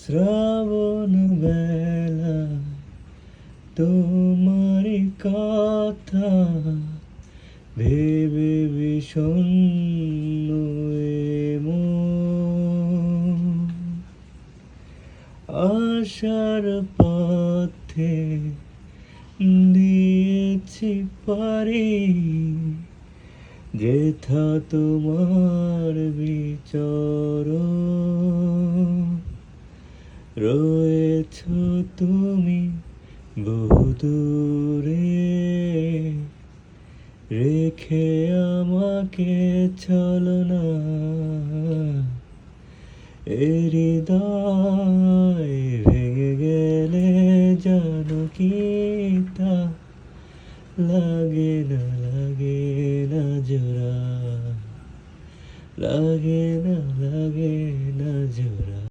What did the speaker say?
শ্রাবণ বেলা তোমারই কথা ভেবে বিষণ্ণ এ মন। আশার পথে দিয়েছি পারি যেথা তোমার বিচরণ। রয়েছ তুমি বহুদূরে, রেখে আমাকে ছলনা। এ হৃদয় ভেঙে গেলে জানো কি তা লাগে না, লাগে না জোড়া, লাগে না, লাগে